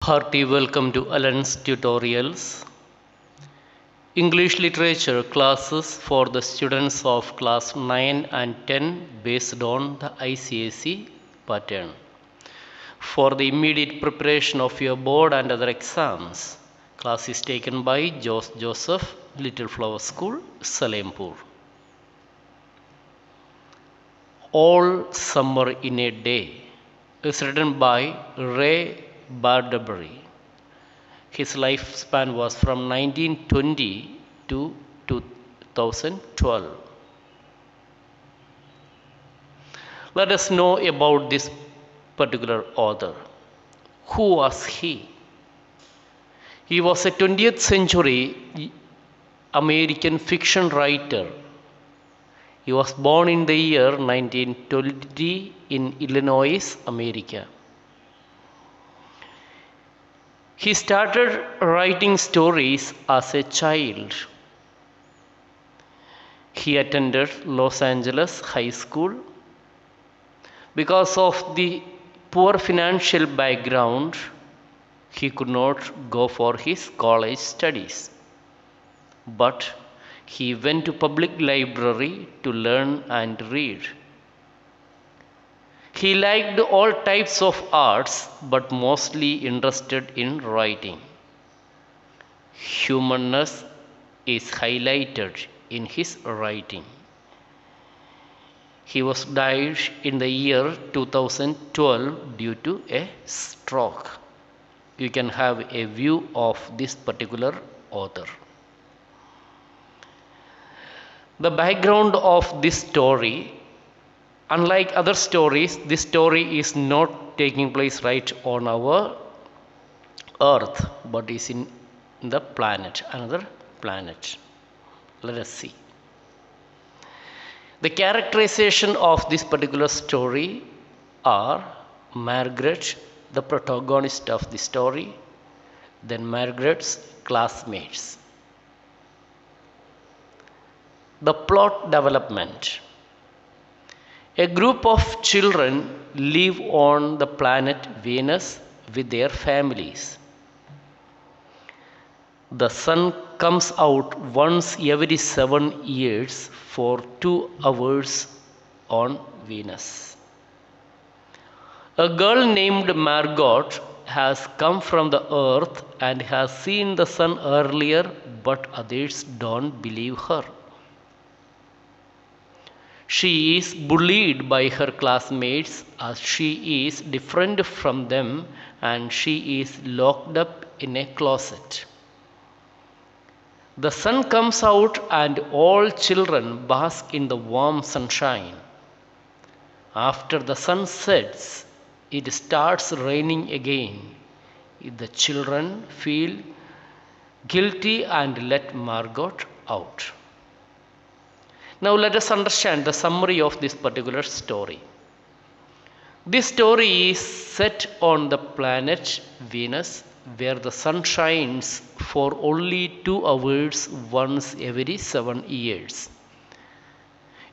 Hearty welcome to Alan's tutorials. English literature classes for the students of class 9 and 10 based on the ICSE pattern. For the immediate preparation of your board and other exams, class is taken by Joseph, Little Flower School, Salempur. All Summer in a Day is written by Ray Bradbury. His lifespan was from 1920 to 2012. Let us know about this particular author. Who was he? He was a 20th century American fiction writer. He was born in the year 1920 in Illinois, America. He started writing stories as a child. He attended Los Angeles High School. Because of the poor financial background, he could not go for his college studies. But he went to public library to learn and read. He liked all types of arts but mostly interested in writing. Humanness is highlighted in his writing. He was died in the year 2012 due to a stroke. You can have a view of this particular author. The background of this story, unlike other stories, this story is not taking place right on our earth, but is in the planet, another planet. Let us see. The characterization of this particular story are Margaret, the protagonist of the story, then Margaret's classmates. The plot development. A group of children live on the planet Venus with their families. The sun comes out once every 7 years for 2 hours on Venus. A girl named Margot has come from the earth and has seen the sun earlier, but others don't believe her. She is bullied by her classmates as she is different from them and she is locked up in a closet. The sun comes out and all children bask in the warm sunshine. After the sun sets, it starts raining again. The children feel guilty and let Margot out. Now let us understand the summary of this particular story. This story is set on the planet Venus, where the sun shines for only 2 hours once every 7 years.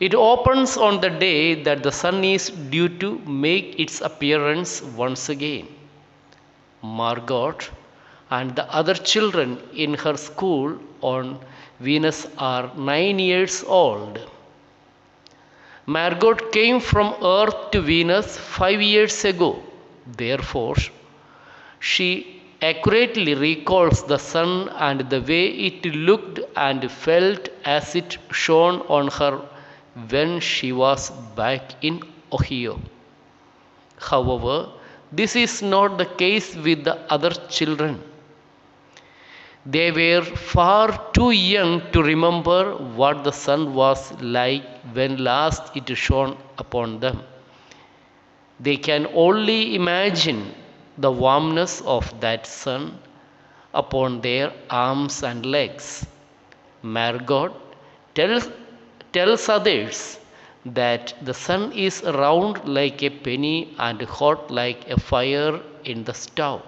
It opens on the day that the sun is due to make its appearance once again. Margot and the other children in her school on Venus are 9 years old. Margot came from Earth to Venus 5 years ago. Therefore, she accurately recalls the sun and the way it looked and felt as it shone on her when she was back in Ohio. However, this is not the case with the other children. They were far too young to remember what the sun was like when last it shone upon them. They can only imagine the warmness of that sun upon their arms and legs. Margot tells others that the sun is round like a penny and hot like a fire in the stove.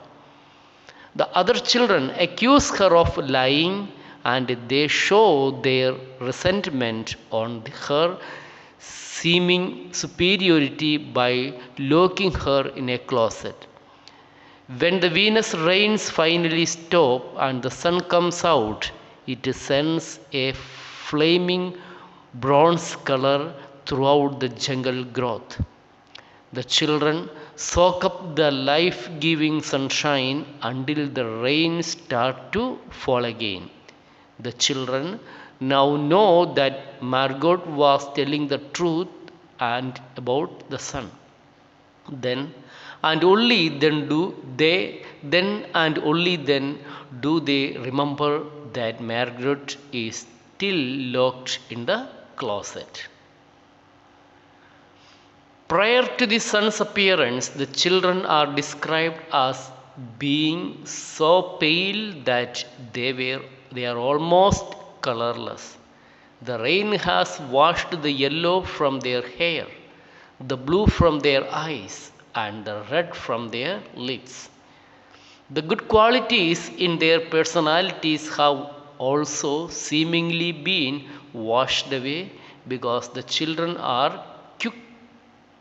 The other children accuse her of lying and they show their resentment on her seeming superiority by locking her in a closet. When the Venus rains finally stop and the sun comes out, it sends a flaming bronze color throughout the jungle growth. The children soak up the life giving sunshine until the rain starts to fall again. The children now know that Margot was telling the truth and about the sun. Then and only then do they remember that Margaret is still locked in the closet. Prior to the sun's appearance, the children are described as being so pale that they are almost colorless. The rain has washed the yellow from their hair, the blue from their eyes, and the red from their lips. The good qualities in their personalities have also seemingly been washed away because the children are quick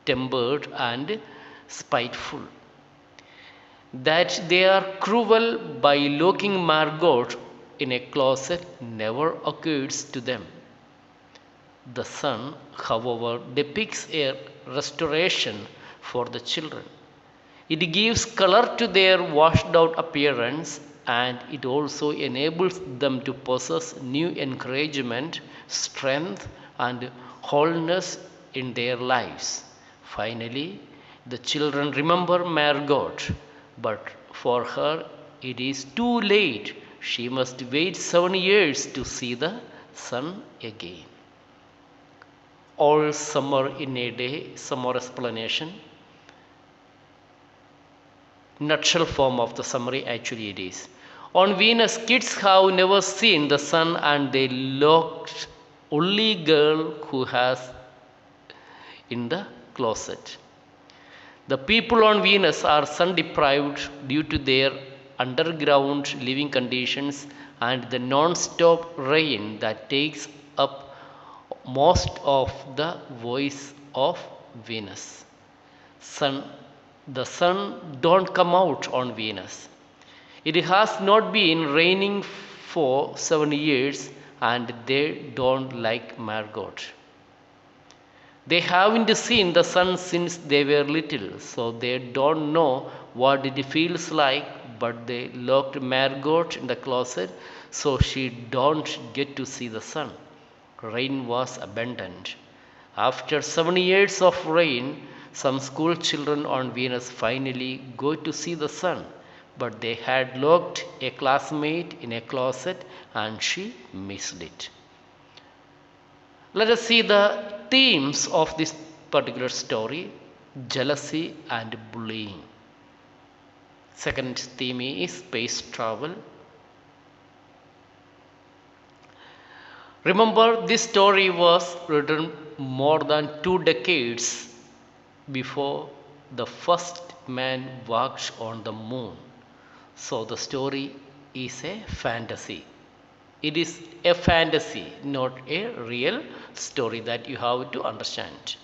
tempered and spiteful. That they are cruel by locking Margot in a closet never occurs to them. The sun, however, depicts a restoration for the children. It gives color to their washed out appearance and it also enables them to possess new encouragement, strength, and wholeness in their lives. Finally, the children remember Margot, but for her it is too late. She must wait 7 years to see the sun again. All summer in a day, some more explanation. Nutshell form of the summary actually it is. On Venus, kids have never seen the sun and they locked only girl who has in the closet. The people on Venus are sun deprived due to their underground living conditions and the non-stop rain that takes up most of the voice of Venus. The sun don't come out on Venus. It has not been raining for 7 years and they don't like Margot. They haven't seen the sun since they were little, so they don't know what it feels like, but they locked Margot in the closet so she don't get to see the sun. Rain was abundant. After 7 years of rain, some school children on Venus finally go to see the sun, but they had locked a classmate in a closet and she missed it. Let us see the themes of this particular story: jealousy and bullying. Second theme is space travel. Remember, this story was written more than 2 decades before the first man walked on the moon. So the story is a fantasy. It is a fantasy, not a real story that you have to understand.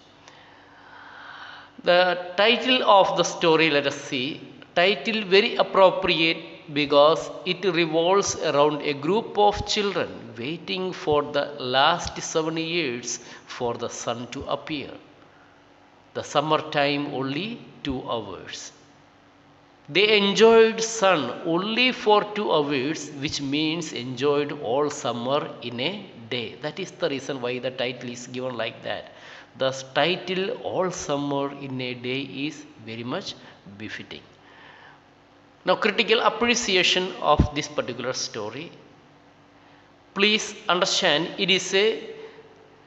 The title of the story, let us see. Title very appropriate because it revolves around a group of children waiting for the last 7 years for the sun to appear. The summertime only 2 hours. They enjoyed sun only for 2 hours, which means enjoyed all summer in a day. That is the reason why the title is given like that. The title All Summer in a Day is very much befitting. Now, critical appreciation of this particular story. Please understand it is a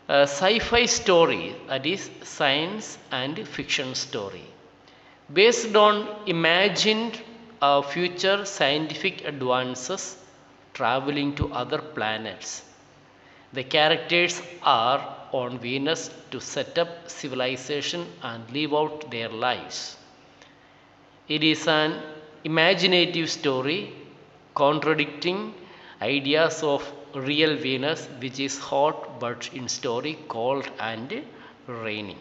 sci-fi story, that is science and fiction story. Based on imagined future scientific advances traveling to other planets. The characters are on Venus to set up civilization and live out their lives. It is an imaginative story contradicting ideas of real Venus, which is hot but in story cold and raining.